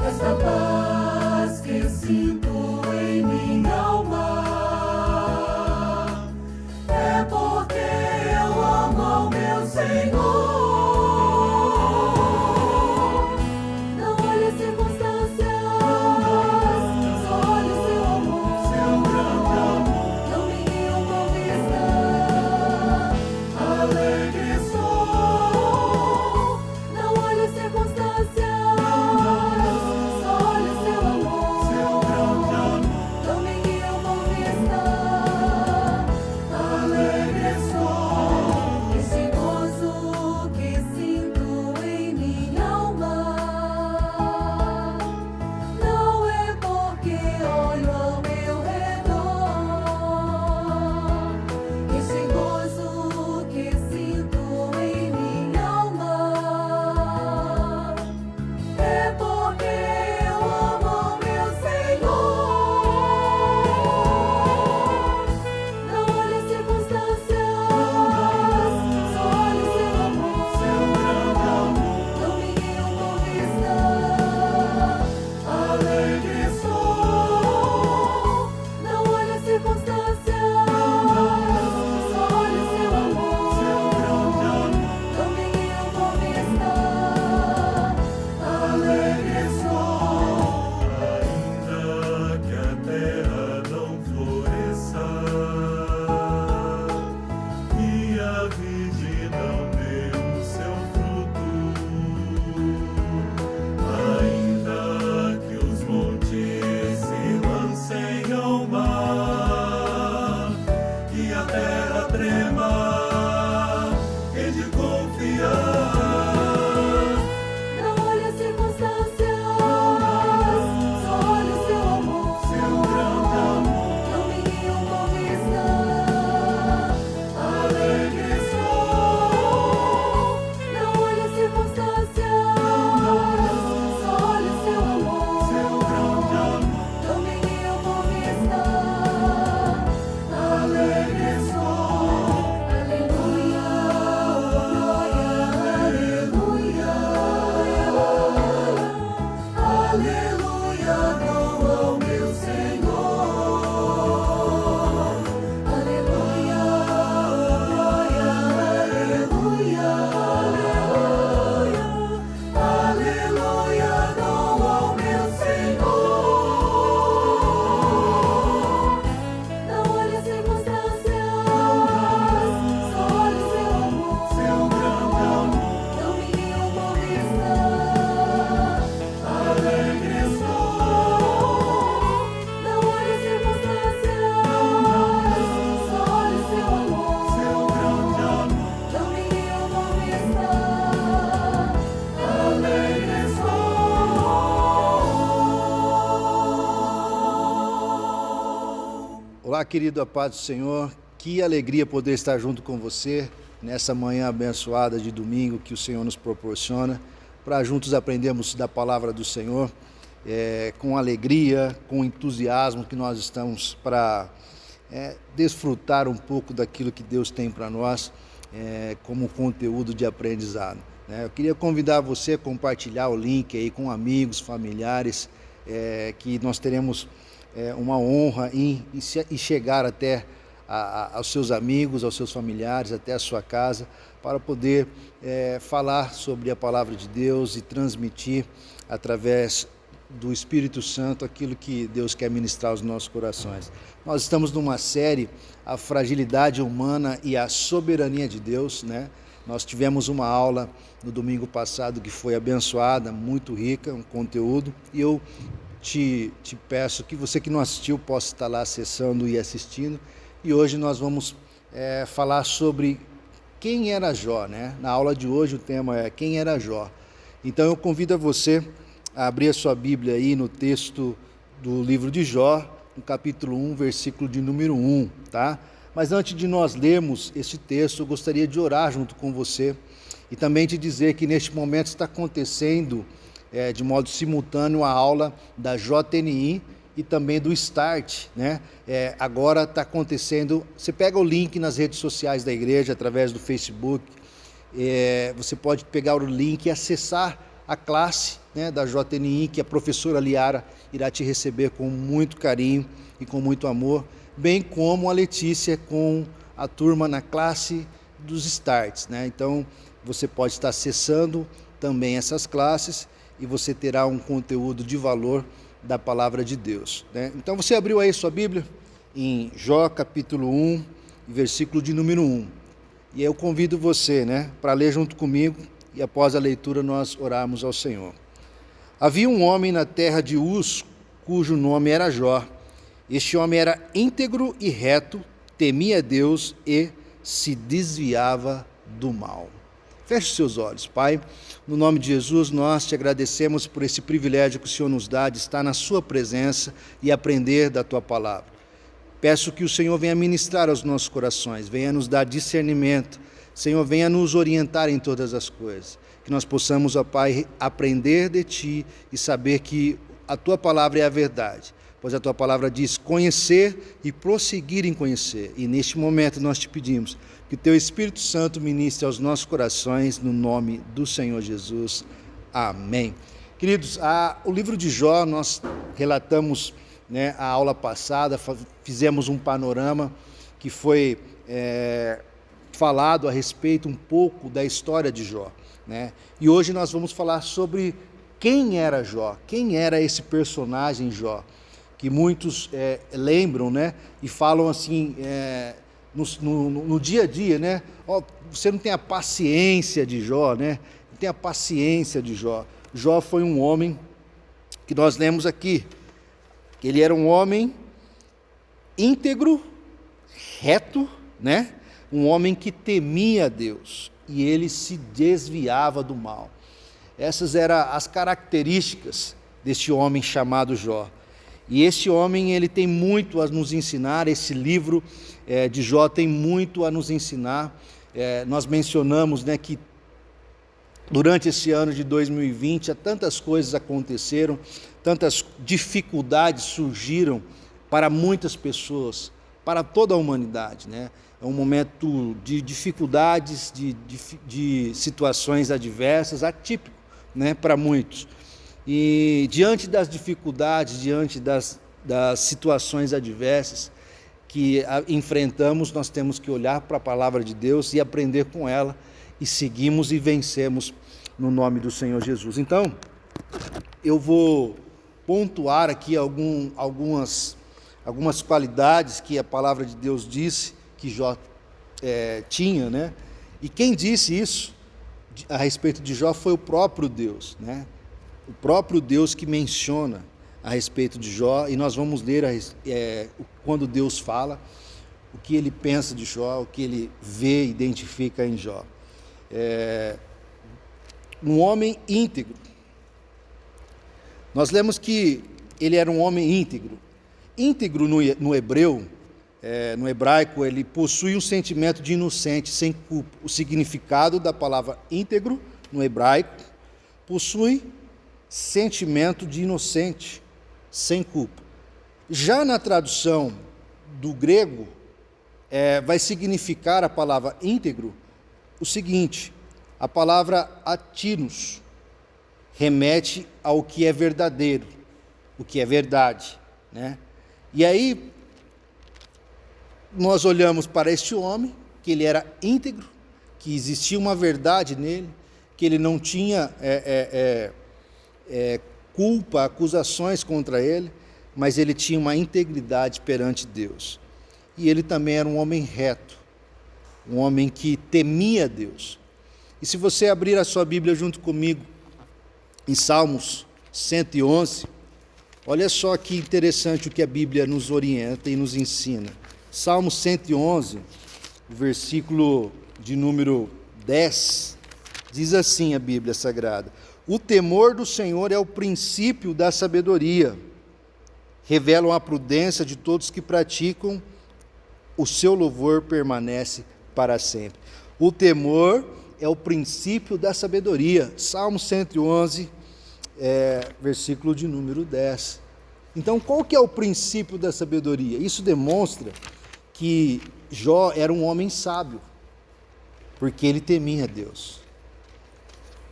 esta paz que sinto em minha alma é porque eu amo ao meu Senhor. Não olhe as circunstâncias, só olhe o seu amor. Seu grande amor. Não me guiam com vista, alegre sou. Não olhe as circunstâncias, só olhe o seu amor. Seu grande amor. Não me guiam com vista, alegre sou. Este gozo que sinto em minha alma não é porque olho ao meu redor. Este gozo que sinto em minha alma é porque eu amo ao meu Senhor. Não olhe as circunstâncias, só olhe o seu amor. Seu grande amor. Não me guiam com vista, alegre sou. Não olhe as circunstâncias, só olhe o seu amor. Seu grande amor. Não me guiam com vista, alegre sou. Ainda que a terra não floresça e a vide não dê o seu fruto, ainda que os montes se lancem ao mar e a terra trema, hei de confiar. Não olhe as circunstâncias, só olhe o seu amor. Seu grande amor. Não me guiam com vista, alegre sou. Não olhe as circunstâncias, só olhe o seu amor. Seu grande amor. Não me guiam com vista, alegre sou. Aleluia, glória, aleluia, aleluia, dou ao meu Senhor. Aleluia, glória, aleluia, aleluia, dou ao meu Senhor. Não olhe as circunstâncias, só olhe o seu amor. Seu grande amor. Não me guiam com vista, alegre sou. Não olhe as circunstâncias, só olhe o seu amor. Seu grande amor. Não me guiam com vista, alegre sou. Olá, querido, a paz do Senhor. Que alegria poder estar junto com você nessa manhã abençoada de domingo que o Senhor nos proporciona, para juntos aprendermos da palavra do Senhor, com alegria, com entusiasmo que nós estamos para desfrutar um pouco daquilo que Deus tem para nós como conteúdo de aprendizado, né? Eu queria convidar você a compartilhar o link aí com amigos, familiares, que nós teremos uma honra em chegar até aos seus amigos, aos seus familiares, até a sua casa, para poder falar sobre a palavra de Deus e transmitir através do Espírito Santo aquilo que Deus quer ministrar aos nossos corações. Nós estamos numa série, A Fragilidade Humana e a Soberania de Deus, né? Nós tivemos uma aula no domingo passado que foi abençoada, muito rica, um conteúdo, e eu te peço que você que não assistiu possa estar lá acessando e assistindo. E hoje nós vamos falar sobre quem era Jó, né? Na aula de hoje o tema é quem era Jó. Então eu convido a você a abrir a sua Bíblia aí no texto do livro de Jó, no capítulo 1, versículo de número 1, tá? Mas antes de nós lermos esse texto, eu gostaria de orar junto com você e também te dizer que neste momento está acontecendo de modo simultâneo a aula da JNI e também do Start, né? Agora está acontecendo, você pega o link nas redes sociais da igreja, através do Facebook, você pode pegar o link e acessar a classe, né, da JNI, que a professora Liara irá te receber com muito carinho e com muito amor, bem como a Letícia com a turma na classe dos Starts, né? Então, você pode estar acessando também essas classes e você terá um conteúdo de valor da palavra de Deus, né? Então, você abriu aí sua Bíblia em Jó, capítulo 1, versículo de número 1. E eu convido você, né, para ler junto comigo e após a leitura nós orarmos ao Senhor. Havia um homem na terra de Uz, cujo nome era Jó. Este homem era íntegro e reto, temia Deus e se desviava do mal. Feche seus olhos, Pai. No nome de Jesus, nós te agradecemos por esse privilégio que o Senhor nos dá de estar na sua presença e aprender da tua palavra. Peço que o Senhor venha ministrar aos nossos corações, venha nos dar discernimento, Senhor, venha nos orientar em todas as coisas. Que nós possamos, ó Pai, aprender de Ti e saber que a Tua palavra é a verdade. Pois a Tua palavra diz conhecer e prosseguir em conhecer. E neste momento nós te pedimos que o Teu Espírito Santo ministre aos nossos corações, no nome do Senhor Jesus. Amém. Queridos, o livro de Jó, nós relatamos, né, a aula passada, fizemos um panorama que foi falado a respeito um pouco da história de Jó, né? E hoje nós vamos falar sobre quem era Jó, quem era esse personagem Jó, que muitos lembram, né, e falam assim, no dia a dia, né, você não tem a paciência de Jó, né, não tem a paciência de Jó. Jó foi um homem que nós lemos aqui, que ele era um homem íntegro, reto, né, um homem que temia Deus e ele se desviava do mal. Essas eram as características deste homem chamado Jó. E este homem, ele tem muito a nos ensinar, esse livro de Jó tem muito a nos ensinar. Nós mencionamos, né, que durante esse ano de 2020, tantas coisas aconteceram, tantas dificuldades surgiram para muitas pessoas, para toda a humanidade, né? É um momento de dificuldades, de situações adversas, atípico, né, para muitos. E diante das dificuldades, diante das situações adversas que enfrentamos, nós temos que olhar para a palavra de Deus e aprender com ela, e seguimos e vencemos no nome do Senhor Jesus. Então, eu vou pontuar aqui algumas qualidades que a palavra de Deus disse que Jó tinha, né? E quem disse isso a respeito de Jó foi o próprio Deus, né? O próprio Deus que menciona a respeito de Jó, e nós vamos ler quando Deus fala, o que ele pensa de Jó, o que ele vê e identifica em Jó. Um homem íntegro. Nós lemos que ele era um homem íntegro. Íntegro no hebreu, no hebraico, ele possui um sentimento de inocente, sem culpa. O significado da palavra íntegro no hebraico possui sentimento de inocente, sem culpa. Já na tradução do grego, vai significar a palavra íntegro o seguinte: a palavra atinos remete ao que é verdadeiro, o que é verdade, né? E aí nós olhamos para este homem, que ele era íntegro, que existia uma verdade nele, que ele não tinha culpa, acusações contra ele, mas ele tinha uma integridade perante Deus. E ele também era um homem reto, um homem que temia Deus. E se você abrir a sua Bíblia junto comigo, em Salmos 111, olha só que interessante o que a Bíblia nos orienta e nos ensina. Salmo 111, versículo de número 10, diz assim a Bíblia Sagrada: o temor do Senhor é o princípio da sabedoria, revelam a prudência de todos que praticam, o seu louvor permanece para sempre. O temor é o princípio da sabedoria. Salmo 111, versículo de número 10. Então, qual que é o princípio da sabedoria? Isso demonstra que Jó era um homem sábio, porque ele temia Deus.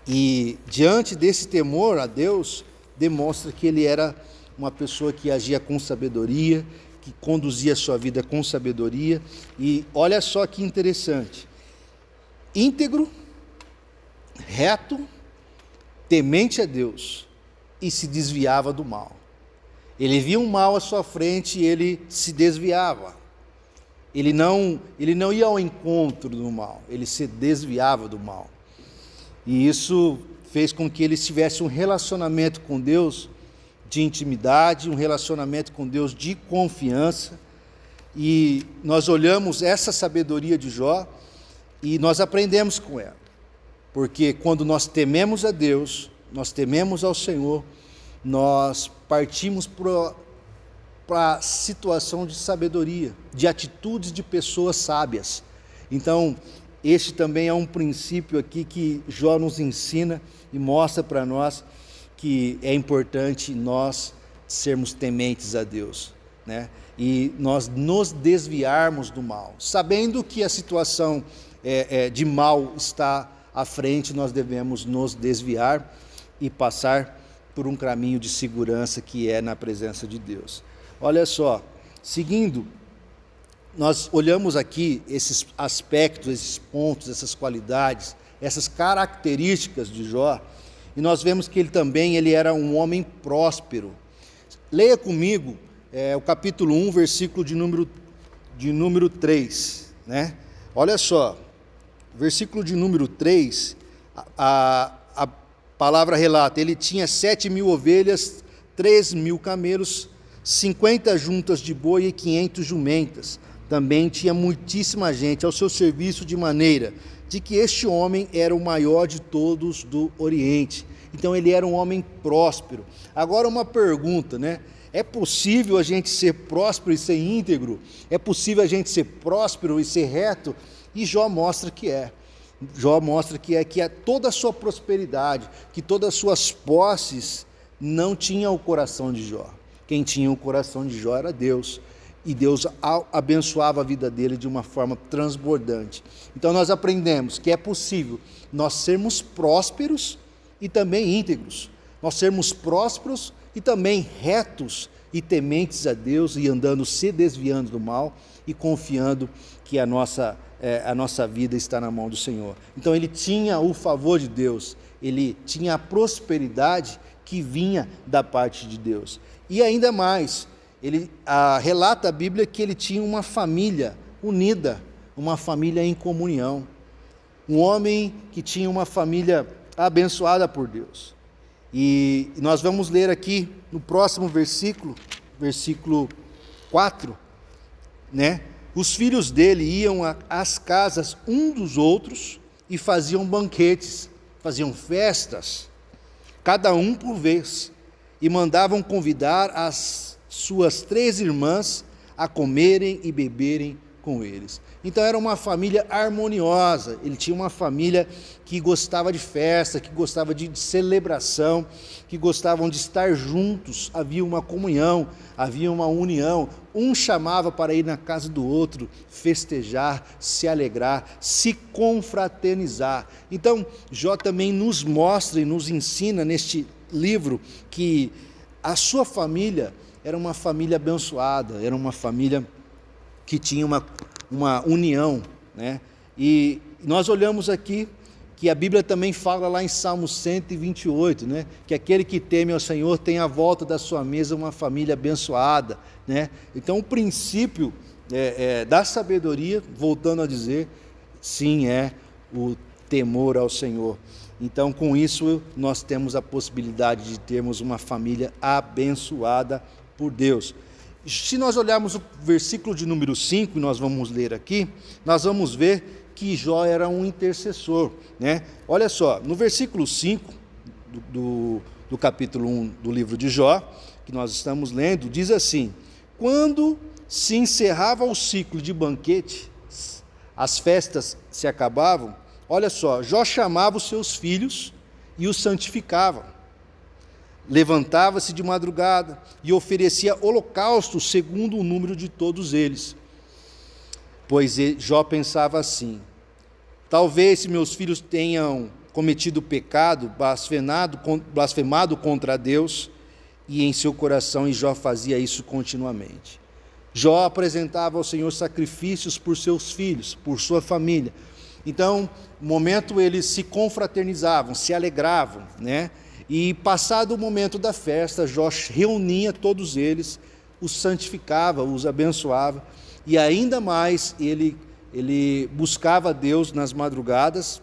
E diante desse temor a Deus, demonstra que ele era uma pessoa que agia com sabedoria, que conduzia a sua vida com sabedoria. E olha só que interessante: íntegro, reto, temente a Deus, e se desviava do mal. Ele via um mal à sua frente e ele se desviava. Ele não ia ao encontro do mal, ele se desviava do mal. E isso fez com que ele tivesse um relacionamento com Deus de intimidade, um relacionamento com Deus de confiança. E nós olhamos essa sabedoria de Jó e nós aprendemos com ela. Porque quando nós tememos a Deus, nós tememos ao Senhor, nós partimos para a situação de sabedoria, de atitudes de pessoas sábias. Então, este também é um princípio aqui que Jó nos ensina e mostra para nós que é importante nós sermos tementes a Deus, né? E nós nos desviarmos do mal. Sabendo que a situação de mal está à frente, nós devemos nos desviar e passar por um caminho de segurança que é na presença de Deus. Olha só, seguindo, nós olhamos aqui esses aspectos, esses pontos, essas qualidades, essas características de Jó, e nós vemos que ele era um homem próspero. Leia comigo o capítulo 1, versículo de número 3, né? Olha só, versículo de número 3, a palavra relata: ele tinha 7.000 ovelhas, 3.000 camelos, 50 juntas de boi e 500 jumentas. Também tinha muitíssima gente ao seu serviço, de maneira de que este homem era o maior de todos do Oriente. Então ele era um homem próspero. Agora uma pergunta, né? É possível a gente ser próspero e ser íntegro? É possível a gente ser próspero e ser reto? E Jó mostra que é. Jó mostra que toda a sua prosperidade, que todas as suas posses não tinham o coração de Jó. Quem tinha o coração de Jó era Deus. E Deus abençoava a vida dele de uma forma transbordante. Então nós aprendemos que é possível nós sermos prósperos e também íntegros. Nós sermos prósperos e também retos e tementes a Deus, e andando, se desviando do mal e confiando que a nossa vida está na mão do Senhor. Então ele tinha o favor de Deus, ele tinha a prosperidade que vinha da parte de Deus. E ainda mais, relata a Bíblia que ele tinha uma família unida, uma família em comunhão. Um homem que tinha uma família abençoada por Deus. E nós vamos ler aqui no próximo versículo 4, né? Os filhos dele iam às casas um dos outros e faziam banquetes, faziam festas, cada um por vez, e mandavam convidar as suas 3 irmãs a comerem e beberem com eles. Então era uma família harmoniosa. Ele tinha uma família que gostava de festa, que gostava de celebração, que gostavam de estar juntos. Havia uma comunhão, havia uma união. Um chamava para ir na casa do outro, festejar, se alegrar, se confraternizar. Então Jó também nos mostra e nos ensina neste livro que a sua família era uma família abençoada, era uma família que tinha uma união, né? E nós olhamos aqui que a Bíblia também fala lá em Salmo 128, né? Que aquele que teme ao Senhor tem à volta da sua mesa uma família abençoada, né? Então o princípio da sabedoria, voltando a dizer, sim, é o temor ao Senhor. Então com isso nós temos a possibilidade de termos uma família abençoada por Deus. Se nós olharmos o versículo de número 5, nós vamos ler aqui, nós vamos ver que Jó era um intercessor, né? Olha só, no versículo 5 do capítulo 1 do livro de Jó, que nós estamos lendo, diz assim: quando se encerrava o ciclo de banquete, as festas se acabavam, olha só, Jó chamava os seus filhos e os santificava. Levantava-se de madrugada e oferecia holocausto segundo o número de todos eles. Pois Jó pensava assim: talvez se meus filhos tenham cometido pecado, blasfemado contra Deus e em seu coração, e Jó fazia isso continuamente. Jó apresentava ao Senhor sacrifícios por seus filhos, por sua família. Então, no momento eles se confraternizavam, se alegravam, né? E passado o momento da festa, Jó reunia todos eles, os santificava, os abençoava, e ainda mais ele buscava a Deus nas madrugadas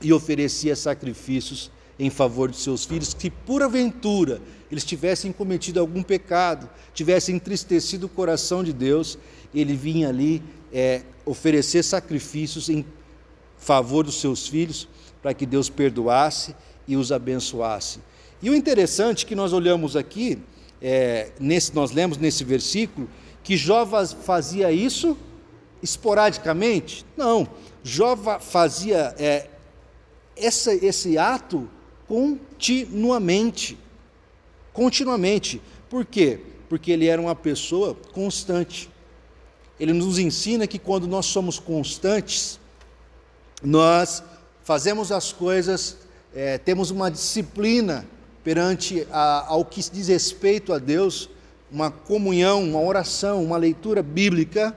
e oferecia sacrifícios em favor de seus filhos, que porventura eles tivessem cometido algum pecado, tivessem entristecido o coração de Deus, ele vinha ali oferecer sacrifícios em favor dos seus filhos, para que Deus perdoasse e os abençoasse. E o interessante que nós olhamos aqui, nós lemos nesse versículo, que Jó fazia isso esporadicamente? Não, Jó fazia esse ato continuamente. Por quê? Porque ele era uma pessoa constante. Ele nos ensina que quando nós somos constantes, nós fazemos as coisas, temos uma disciplina perante ao que diz respeito a Deus, uma comunhão, uma oração, uma leitura bíblica,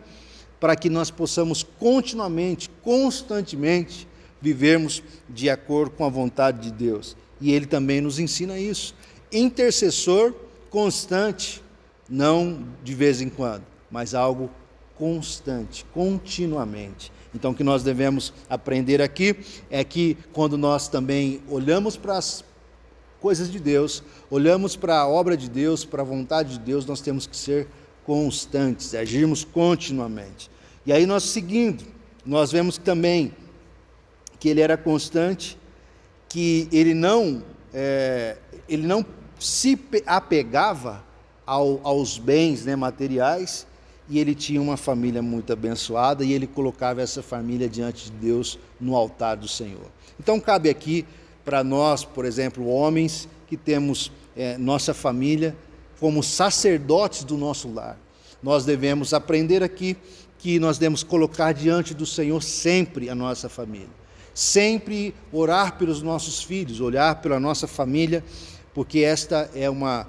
para que nós possamos continuamente, constantemente, vivermos de acordo com a vontade de Deus. E ele também nos ensina isso. Intercessor constante, não de vez em quando, mas algo constante, continuamente. Então, o que nós devemos aprender aqui é que quando nós também olhamos para as coisas de Deus, olhamos para a obra de Deus, para a vontade de Deus, nós temos que ser constantes, agirmos continuamente. E aí nós seguindo, nós vemos também que ele era constante, que ele não se apegava aos bens, né, materiais, e ele tinha uma família muito abençoada, e ele colocava essa família diante de Deus no altar do Senhor. Então cabe aqui para nós, por exemplo, homens que temos nossa família como sacerdotes do nosso lar, nós devemos aprender aqui que nós devemos colocar diante do Senhor sempre a nossa família, sempre orar pelos nossos filhos, olhar pela nossa família, porque esta é uma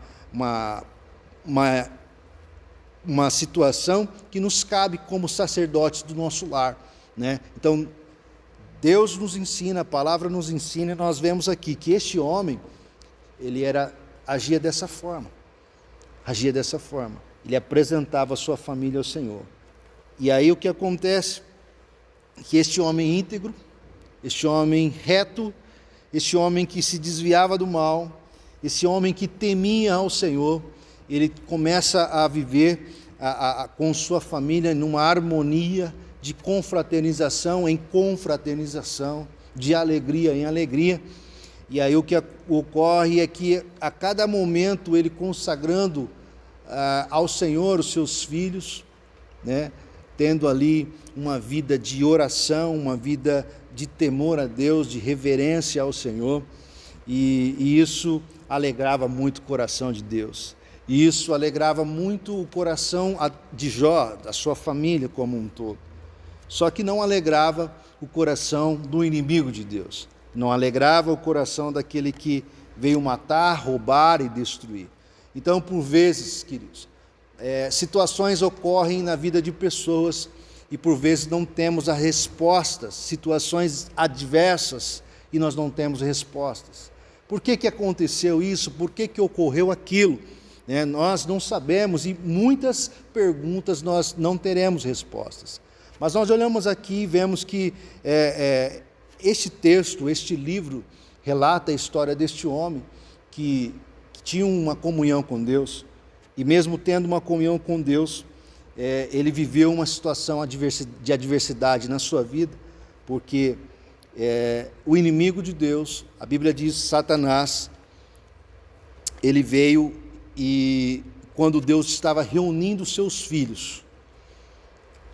situação que nos cabe como sacerdotes do nosso lar, né? Então, Deus nos ensina, a palavra nos ensina, e nós vemos aqui que este homem, agia dessa forma, ele apresentava a sua família ao Senhor. E aí o que acontece? Que este homem íntegro, este homem reto, este homem que se desviava do mal, esse homem que temia ao Senhor, ele começa a viver com sua família numa harmonia de confraternização em confraternização, de alegria em alegria. E aí o que ocorre é que a cada momento ele consagrando ao Senhor os seus filhos, né, tendo ali uma vida de oração, uma vida de temor a Deus, de reverência ao Senhor, e isso alegrava muito o coração de Deus. E isso alegrava muito o coração de Jó, da sua família como um todo. Só que não alegrava o coração do inimigo de Deus. Não alegrava o coração daquele que veio matar, roubar e destruir. Então, por vezes, queridos, situações ocorrem na vida de pessoas e por vezes não temos as respostas, situações adversas e nós não temos respostas. Por que aconteceu isso? Por que ocorreu aquilo? Nós não sabemos, e muitas perguntas nós não teremos respostas. Mas nós olhamos aqui e vemos que este texto, este livro, relata a história deste homem que tinha uma comunhão com Deus, e mesmo tendo uma comunhão com Deus, ele viveu uma situação de adversidade na sua vida, porque o inimigo de Deus, a Bíblia diz, Satanás, ele veio e quando Deus estava reunindo os seus filhos,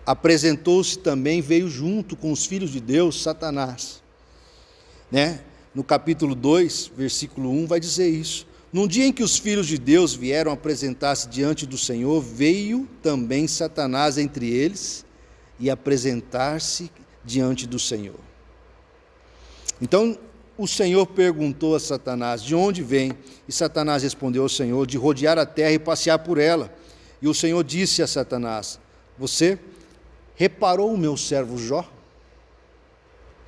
apresentou-se também, veio junto com os filhos de Deus, Satanás, né? No capítulo 2, versículo 1, vai dizer isso. Num dia em que os filhos de Deus vieram apresentar-se diante do Senhor, veio também Satanás entre eles e apresentar-se diante do Senhor. Então, o Senhor perguntou a Satanás: de onde vem? E Satanás respondeu ao Senhor: de rodear a terra e passear por ela. E o Senhor disse a Satanás: você reparou o meu servo Jó?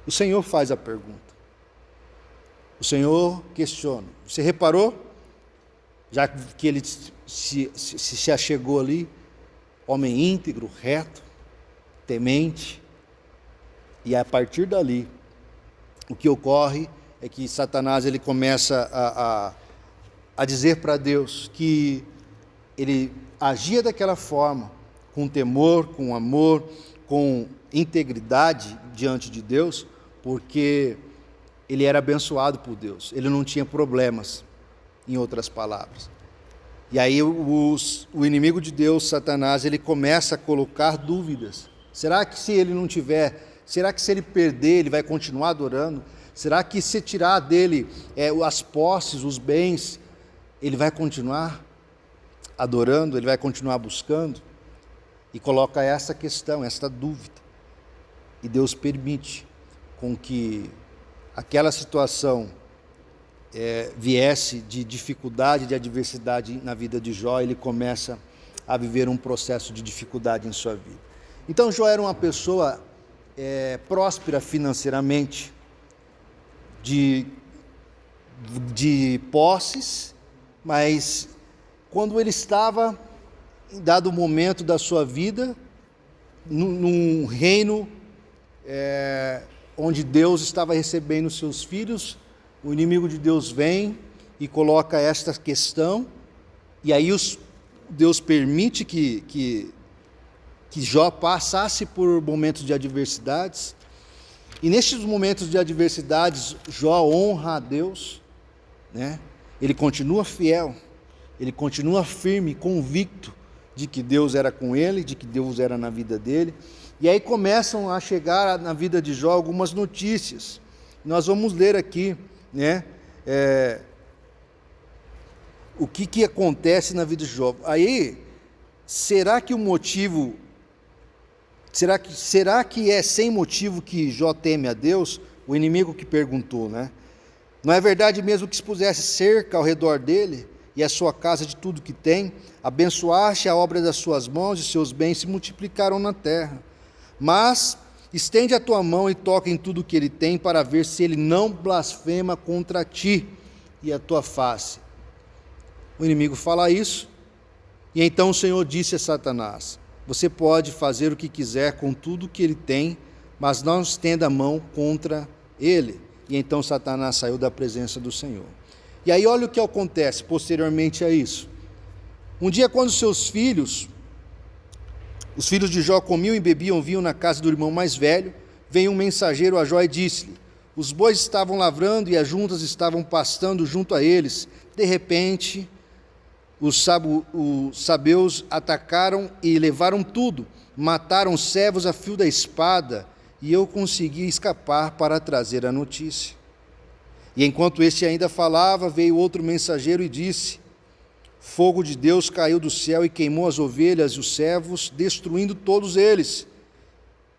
O Senhor faz a pergunta. O Senhor questiona: você reparou? Já que ele se achegou ali, homem íntegro, reto, temente. E a partir dali, o que ocorre é que Satanás ele começa a dizer para Deus que ele agia daquela forma, com temor, com amor, com integridade diante de Deus, porque ele era abençoado por Deus, ele não tinha problemas, em outras palavras. E aí o inimigo de Deus, Satanás, ele começa a colocar dúvidas. Será que se ele não tiver, será que se ele perder, ele vai continuar adorando? Será que se tirar dele as posses, os bens, ele vai continuar adorando, ele vai continuar buscando? E coloca essa questão, essa dúvida. E Deus permite com que aquela situação viesse de dificuldade, de adversidade na vida de Jó. Ele começa a viver um processo de dificuldade em sua vida. Então Jó era uma pessoa próspera financeiramente, de posses, mas quando ele estava em dado momento da sua vida, num reino onde Deus estava recebendo seus filhos, o inimigo de Deus vem e coloca esta questão, e aí Deus permite que Jó passasse por momentos de adversidades. E nestes momentos de adversidades, Jó honra a Deus, né? Ele continua fiel, ele continua firme, convicto de que Deus era com ele, de que Deus era na vida dele. E aí começam a chegar na vida de Jó algumas notícias. Nós vamos ler aqui, né? O que acontece na vida de Jó. Aí, será que o motivo... Será que é sem motivo que Jó teme a Deus? O inimigo que perguntou, né? Não é verdade mesmo que expusesse cerca ao redor dele e a sua casa de tudo que tem? Abençoaste a obra das suas mãos e seus bens se multiplicaram na terra. Mas estende a tua mão e toca em tudo que ele tem, para ver se ele não blasfema contra ti e a tua face. O inimigo fala isso, e então o Senhor disse a Satanás: você pode fazer o que quiser com tudo que ele tem, mas não estenda a mão contra ele. E então Satanás saiu da presença do Senhor. E aí olha o que acontece posteriormente a isso. Um dia, quando os filhos de Jó comiam e bebiam vinho na casa do irmão mais velho, veio um mensageiro a Jó e disse-lhe: os bois estavam lavrando e as juntas estavam pastando junto a eles. De repente, os sabeus atacaram e levaram tudo, mataram os servos a fio da espada, e eu consegui escapar para trazer a notícia. E enquanto este ainda falava, veio outro mensageiro e disse: fogo de Deus caiu do céu e queimou as ovelhas e os servos, destruindo todos eles.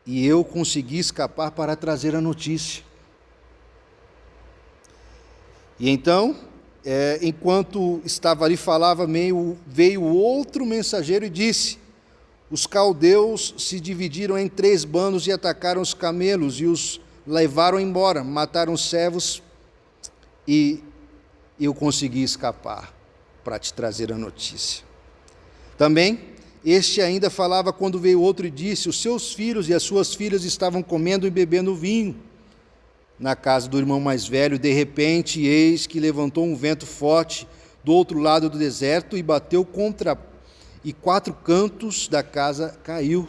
E eu consegui escapar para trazer a notícia. E então, enquanto estava ali, falava, veio outro mensageiro e disse: os caldeus se dividiram em 3 bandos e atacaram os camelos e os levaram embora, mataram os servos, e eu consegui escapar para te trazer a notícia. Também, este ainda falava quando veio outro e disse: os seus filhos e as suas filhas estavam comendo e bebendo vinho na casa do irmão mais velho. De repente, eis que levantou um vento forte do outro lado do deserto e bateu e 4 cantos da casa caiu.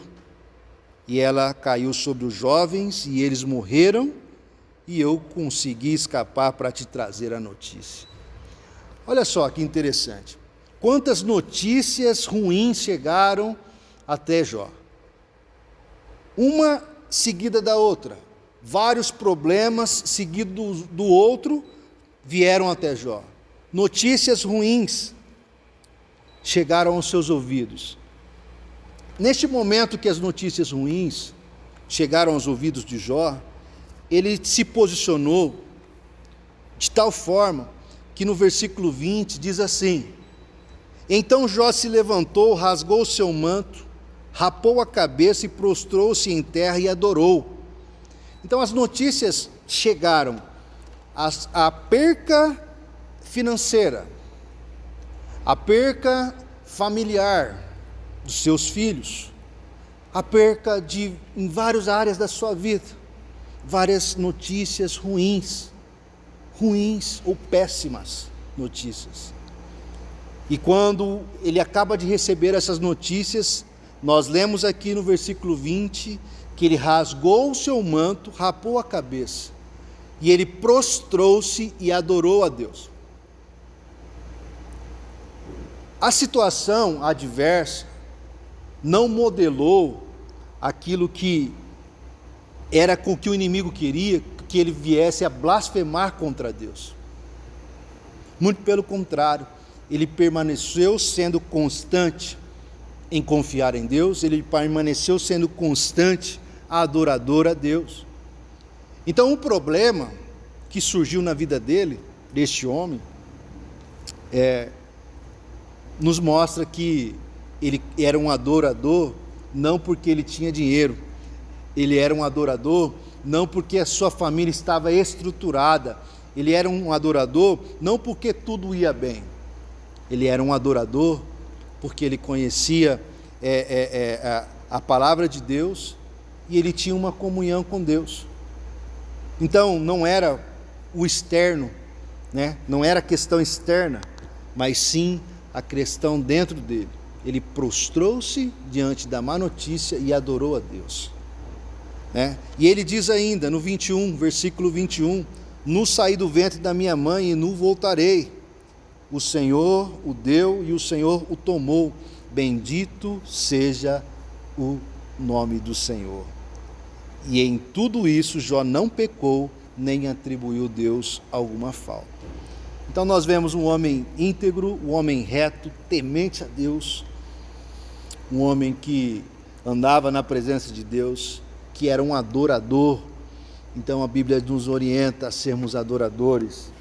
E ela caiu sobre os jovens e eles morreram, e eu consegui escapar para te trazer a notícia. Olha só que interessante. Quantas notícias ruins chegaram até Jó. Uma seguida da outra. Vários problemas seguidos do outro vieram até Jó. Notícias ruins chegaram aos seus ouvidos. Neste momento que as notícias ruins chegaram aos ouvidos de Jó, ele se posicionou de tal forma que no versículo 20 diz assim: então Jó se levantou, rasgou o seu manto, rapou a cabeça e prostrou-se em terra e adorou. Então as notícias chegaram, a perca financeira, a perca familiar dos seus filhos, a perca em várias áreas da sua vida, várias notícias ruins ou péssimas notícias. E quando ele acaba de receber essas notícias, nós lemos aqui no versículo 20, que ele rasgou o seu manto, rapou a cabeça, e ele prostrou-se e adorou a Deus. A situação adversa não modelou aquilo que era com que o inimigo queria, que ele viesse a blasfemar contra Deus. Muito pelo contrário, ele permaneceu sendo constante em confiar em Deus, ele permaneceu sendo constante, adorador a Deus. Então o problema que surgiu na vida deste homem, nos mostra que ele era um adorador não porque ele tinha dinheiro, ele era um adorador não porque a sua família estava estruturada, ele era um adorador não porque tudo ia bem, ele era um adorador porque ele conhecia a palavra de Deus e ele tinha uma comunhão com Deus. Então não era o externo, né? Não era a questão externa, mas sim a questão dentro dele. Ele prostrou-se diante da má notícia e adorou a Deus, né? E ele diz ainda no 21, versículo 21, nu saí do ventre da minha mãe e nu voltarei, o Senhor o deu e o Senhor o tomou, bendito seja o nome do Senhor. E em tudo isso Jó não pecou, nem atribuiu a Deus alguma falta. Então nós vemos um homem íntegro, um homem reto, temente a Deus, um homem que andava na presença de Deus, que era um adorador. Então a Bíblia nos orienta a sermos adoradores,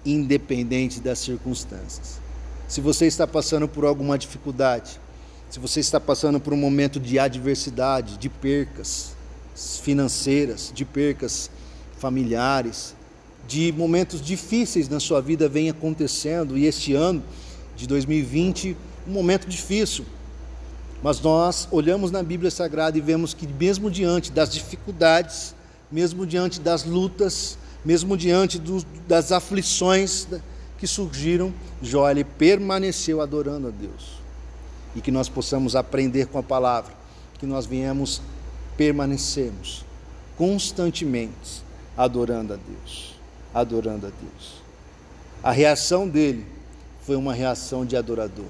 independente das circunstâncias. Se você está passando por alguma dificuldade, se você está passando por um momento de adversidade, de percas financeiras, de percas familiares, de momentos difíceis na sua vida vem acontecendo, e este ano de 2020, um momento difícil, mas nós olhamos na Bíblia Sagrada e vemos que mesmo diante das dificuldades, mesmo diante das lutas, mesmo diante das aflições que surgiram, Jó ele permaneceu adorando a Deus. E que nós possamos aprender com a palavra, que nós venhamos permanecermos constantemente adorando a Deus, adorando a Deus. A reação dele foi uma reação de adorador,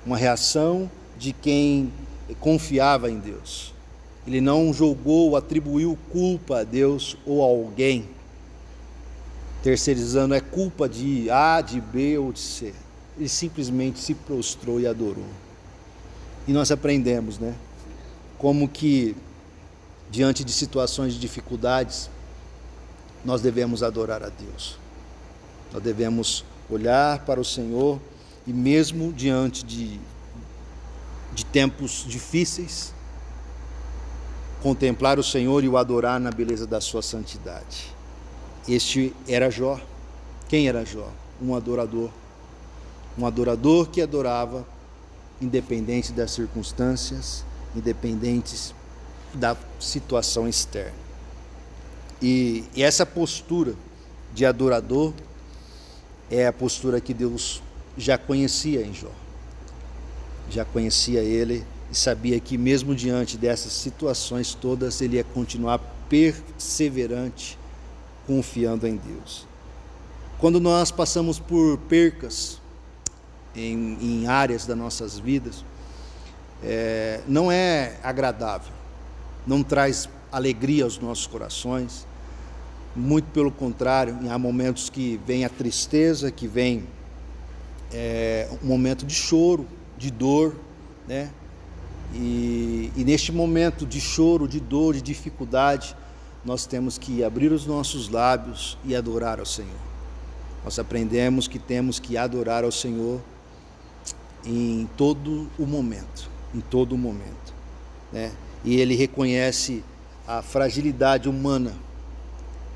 uma reação de quem confiava em Deus. Ele não julgou, atribuiu culpa a Deus ou a alguém, terceirizando é culpa de A, de B ou de C. Ele simplesmente se prostrou e adorou. E nós aprendemos, né? Como que diante de situações de dificuldades, nós devemos adorar a Deus. Nós devemos olhar para o Senhor e mesmo diante de tempos difíceis, contemplar o Senhor e o adorar na beleza da sua santidade. Este era Jó. Quem era Jó? Um adorador que adorava independente das circunstâncias, independentes da situação externa. E essa postura de adorador é a postura que Deus já conhecia em Jó. Já conhecia ele e sabia que mesmo diante dessas situações todas, ele ia continuar perseverante, confiando em Deus. Quando nós passamos por percas em áreas das nossas vidas, não é agradável, não traz alegria aos nossos corações, muito pelo contrário, há momentos que vem a tristeza, que vem um momento de choro, de dor, né? E neste momento de choro, de dor, de dificuldade, nós temos que abrir os nossos lábios e adorar ao Senhor. nós aprendemos que temos que adorar ao Senhor em todo o momento, né? E ele reconhece a fragilidade humana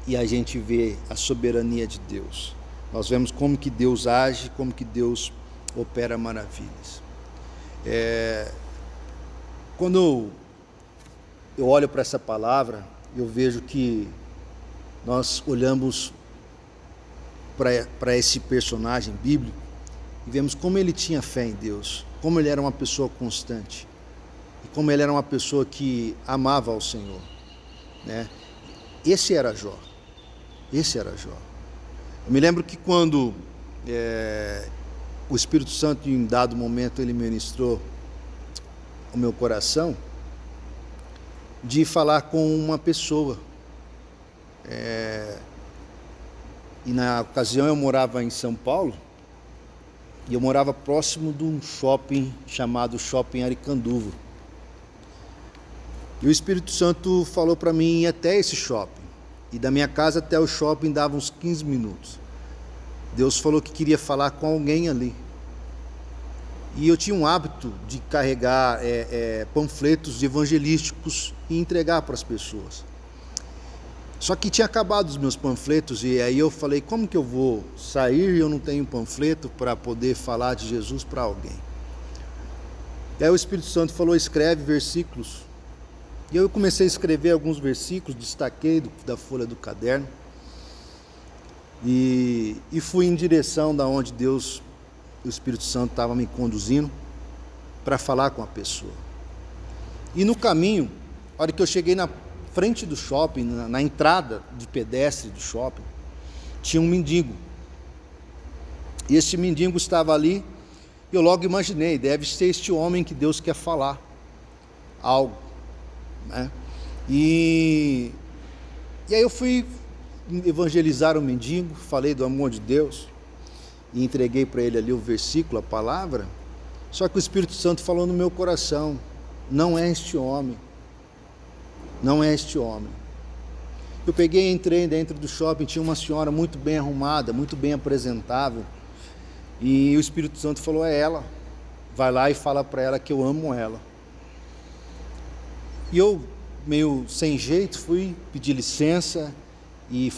e a gente vê a soberania de Deus. Nós vemos como que Deus age, como que Deus opera maravilhas. Quando eu olho para essa palavra, eu vejo que nós olhamos para esse personagem bíblico e vemos como ele tinha fé em Deus, como ele era uma pessoa constante e como ele era uma pessoa que amava ao Senhor, né? Esse era Jó. Eu me lembro que quando o Espírito Santo, em um dado momento, ele ministrou o meu coração de falar com uma pessoa. E na ocasião eu morava em São Paulo e eu morava próximo de um shopping chamado Shopping Aricanduva. E o Espírito Santo falou para mim ir até esse shopping. E da minha casa até o shopping dava uns 15 minutos. Deus falou que queria falar com alguém ali. E eu tinha um hábito de carregar panfletos evangelísticos e entregar para as pessoas. Só que tinha acabado os meus panfletos e aí eu falei, como que eu vou sair e eu não tenho panfleto para poder falar de Jesus para alguém? E aí o Espírito Santo falou, escreve versículos. E eu comecei a escrever alguns versículos, destaquei da folha do caderno e fui em direção da onde Deus, o Espírito Santo, estava me conduzindo para falar com a pessoa. E no caminho, a hora que eu cheguei na frente do shopping, na entrada de pedestre do shopping, tinha um mendigo. E esse mendigo estava ali, e eu logo imaginei, deve ser este homem que Deus quer falar algo, né? E aí eu fui evangelizar o mendigo, falei do amor de Deus, e entreguei para ele ali o versículo, a palavra. Só que o Espírito Santo falou no meu coração, não é este homem. Eu peguei e entrei dentro do shopping, tinha uma senhora muito bem arrumada, muito bem apresentável, e o Espírito Santo falou, é ela, vai lá e fala para ela que eu amo ela. E eu, meio sem jeito, fui pedir licença e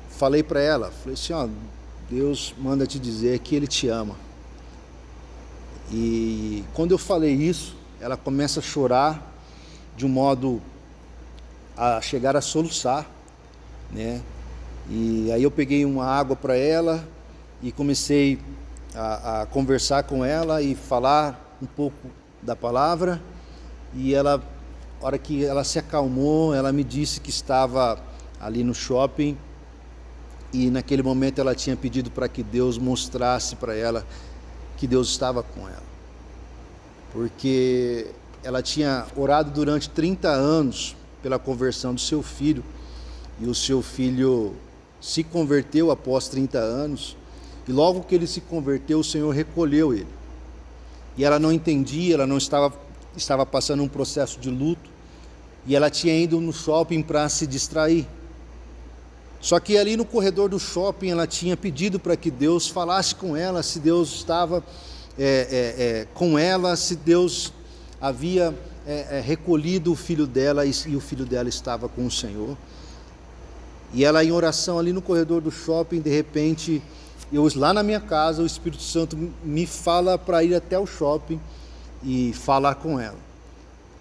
falei para ela, falei assim, ó, Deus manda te dizer que Ele te ama. E quando eu falei isso, ela começa a chorar de um modo a chegar a soluçar, né? E aí eu peguei uma água para ela e comecei a conversar com ela e falar um pouco da palavra. E ela, a hora que ela se acalmou, ela me disse que estava ali no shopping e naquele momento ela tinha pedido para que Deus mostrasse para ela que Deus estava com ela, porque ela tinha orado durante 30 anos pela conversão do seu filho, e o seu filho se converteu após 30 anos, e logo que ele se converteu, o Senhor recolheu ele. E ela não entendia, ela não estava passando um processo de luto, e ela tinha ido no shopping para se distrair. Só que ali no corredor do shopping ela tinha pedido para que Deus falasse com ela, se Deus estava com ela, se Deus havia recolhido o filho dela e o filho dela estava com o Senhor. E ela em oração ali no corredor do shopping, de repente, eu lá na minha casa, o Espírito Santo me fala para ir até o shopping e falar com ela.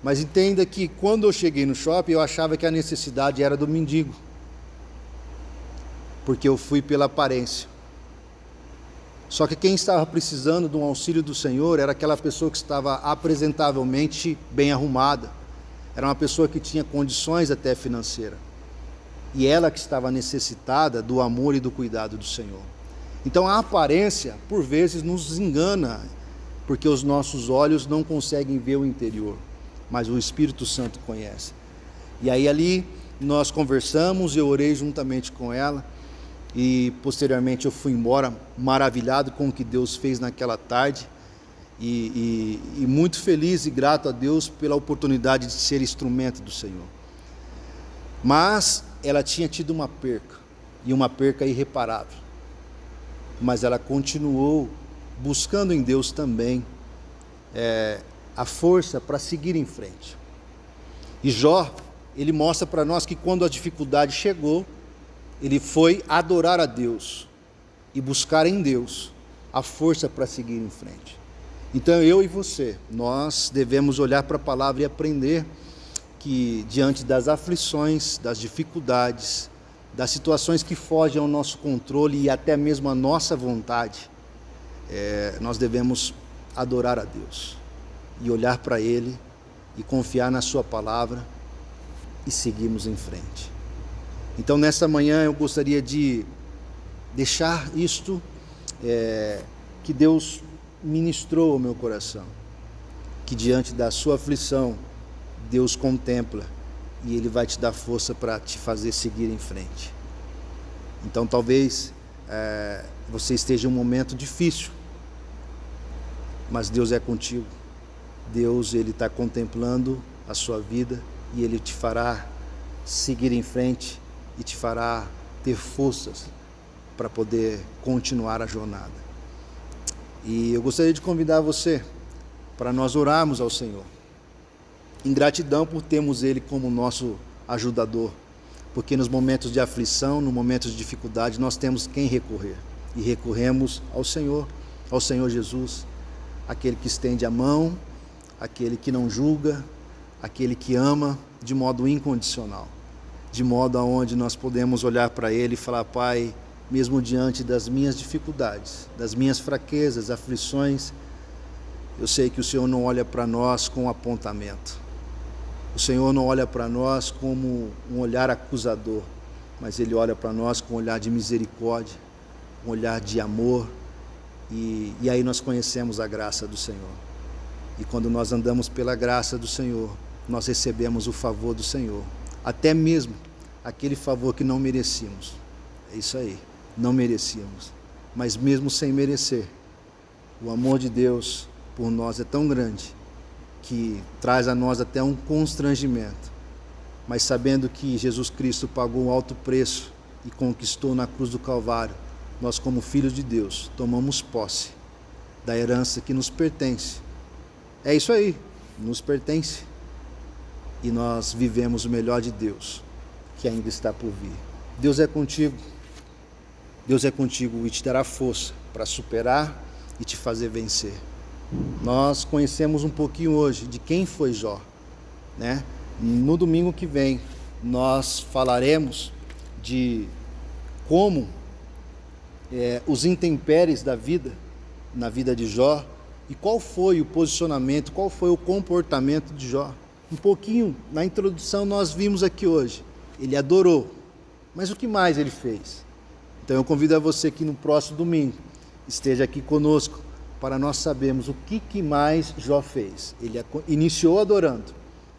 Mas entenda que quando eu cheguei no shopping, eu achava que a necessidade era do mendigo, porque eu fui pela aparência. Só que quem estava precisando de um auxílio do Senhor era aquela pessoa que estava apresentavelmente bem arrumada, era uma pessoa que tinha condições até financeiras, e ela que estava necessitada do amor e do cuidado do Senhor. Então a aparência por vezes nos engana, porque os nossos olhos não conseguem ver o interior, mas o Espírito Santo conhece. E aí ali nós conversamos, eu orei juntamente com ela, e posteriormente eu fui embora maravilhado com o que Deus fez naquela tarde, e muito feliz e grato a Deus pela oportunidade de ser instrumento do Senhor. Mas ela tinha tido uma perca, e uma perca irreparável. mas ela continuou buscando em Deus também a força para seguir em frente. E Jó, ele mostra para nós que quando a dificuldade chegou, ele foi adorar a Deus e buscar em Deus a força para seguir em frente. Então eu e você, nós devemos olhar para a palavra e aprender que diante das aflições, das dificuldades, das situações que fogem ao nosso controle e até mesmo à nossa vontade, nós devemos adorar a Deus e olhar para Ele e confiar na sua palavra e seguirmos em frente. Então nessa manhã eu gostaria de deixar isto que Deus ministrou ao meu coração, que diante da sua aflição Deus contempla e Ele vai te dar força para te fazer seguir em frente. Então talvez você esteja em um momento difícil, mas Deus é contigo. Deus, Ele está contemplando a sua vida e Ele te fará seguir em frente e te fará ter forças para poder continuar a jornada. E eu gostaria de convidar você para nós orarmos ao Senhor, em gratidão por termos Ele como nosso ajudador, porque nos momentos de aflição, nos momentos de dificuldade, nós temos quem recorrer, e recorremos ao Senhor Jesus, aquele que estende a mão, aquele que não julga, aquele que ama de modo incondicional, de modo aonde nós podemos olhar para Ele e falar: Pai, mesmo diante das minhas dificuldades, das minhas fraquezas, aflições, eu sei que o Senhor não olha para nós com apontamento. O Senhor não olha para nós como um olhar acusador, mas Ele olha para nós com um olhar de misericórdia, um olhar de amor, e aí nós conhecemos a graça do Senhor. E quando nós andamos pela graça do Senhor, nós recebemos o favor do Senhor, até mesmo aquele favor que não merecíamos. É isso aí, não merecíamos, mas mesmo sem merecer, o amor de Deus por nós é tão grande que traz a nós até um constrangimento, mas sabendo que Jesus Cristo pagou um alto preço e conquistou na cruz do Calvário, nós, como filhos de Deus, tomamos posse da herança que nos pertence. É isso aí, nos pertence, e nós vivemos o melhor de Deus, que ainda está por vir. Deus é contigo e te dará força para superar e te fazer vencer. Nós conhecemos um pouquinho hoje de quem foi Jó, né? No domingo que vem nós falaremos de como os intempéries da vida, na vida de Jó, e qual foi o posicionamento, qual foi o comportamento de Jó. Um pouquinho na introdução nós vimos aqui hoje, ele adorou, mas o que mais ele fez? Então eu convido a você que no próximo domingo esteja aqui conosco, para nós sabermos o que mais Jó fez. Ele iniciou adorando,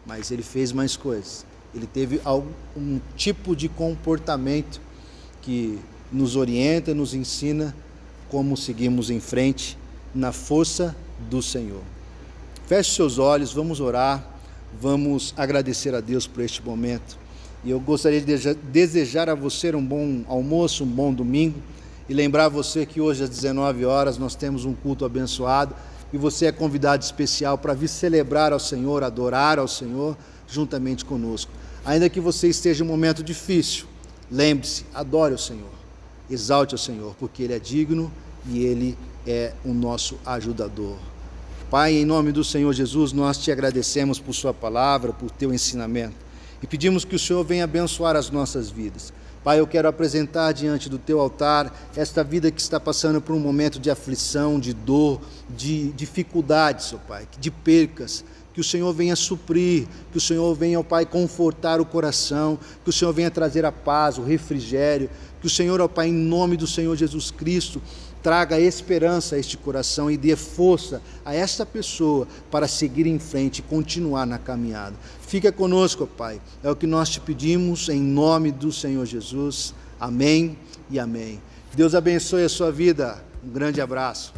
mas ele fez mais coisas. Ele teve um tipo de comportamento que nos orienta, nos ensina como seguimos em frente na força do Senhor. Feche seus olhos, vamos orar, vamos agradecer a Deus por este momento. E eu gostaria de desejar a você um bom almoço, um bom domingo, e lembrar você que hoje às 19 horas nós temos um culto abençoado e você é convidado especial para vir celebrar ao Senhor, adorar ao Senhor juntamente conosco. Ainda que você esteja em um momento difícil, lembre-se, adore o Senhor, exalte o Senhor, porque Ele é digno e Ele é o nosso ajudador. Pai, em nome do Senhor Jesus, nós te agradecemos por sua palavra, por teu ensinamento, e pedimos que o Senhor venha abençoar as nossas vidas. Pai, eu quero apresentar diante do teu altar esta vida que está passando por um momento de aflição, de dor, de dificuldades, ó Pai, de percas. Que o Senhor venha suprir, que o Senhor venha, ó Pai, confortar o coração, que o Senhor venha trazer a paz, o refrigério, que o Senhor, ó Pai, em nome do Senhor Jesus Cristo, traga esperança a este coração e dê força a esta pessoa para seguir em frente e continuar na caminhada. Fica conosco, Pai, é o que nós te pedimos em nome do Senhor Jesus. Amém e amém. Deus abençoe a sua vida. Um grande abraço.